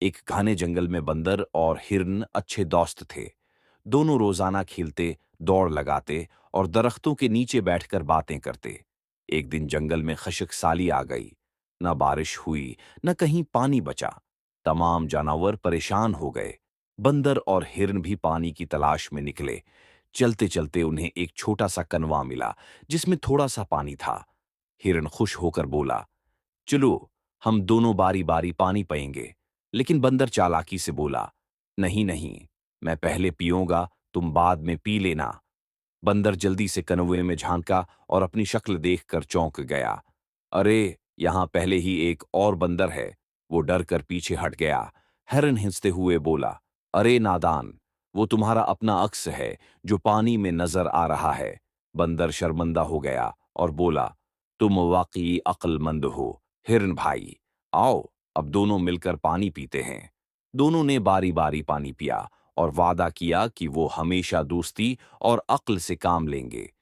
एक घने जंगल में बंदर और हिरन अच्छे दोस्त थे। दोनों रोजाना खेलते, दौड़ लगाते और दरख्तों के नीचे बैठकर बातें करते। एक दिन जंगल में खशक साली आ गई। न बारिश हुई, न कहीं पानी बचा। तमाम जानवर परेशान हो गए। बंदर और हिरन भी पानी की तलाश में निकले। चलते चलते उन्हें एक छोटा सा कनवा मिला, जिसमें थोड़ा सा पानी था। हिरन खुश होकर बोला, चलो, हम दोनों बारी बारी पानी पिएंगे। लेकिन बंदर चालाकी से बोला, नहीं नहीं, मैं पहले पीऊंगा, तुम बाद में पी लेना। बंदर जल्दी से कनवे में झांका और अपनी शक्ल देखकर चौंक गया। अरे, यहां पहले ही एक और बंदर है। वो डर कर पीछे हट गया। हिरन हिंसते हुए बोला, अरे नादान, वो तुम्हारा अपना अक्स है जो पानी में नजर आ रहा है। बंदर शर्मिंदा हो गया और बोला, तुम वाकई अक्लमंद हो हिरन भाई। आओ, अब दोनों मिलकर पानी पीते हैं। दोनों ने बारी बारी पानी पिया और वादा किया कि वो हमेशा दोस्ती और अक्ल से काम लेंगे।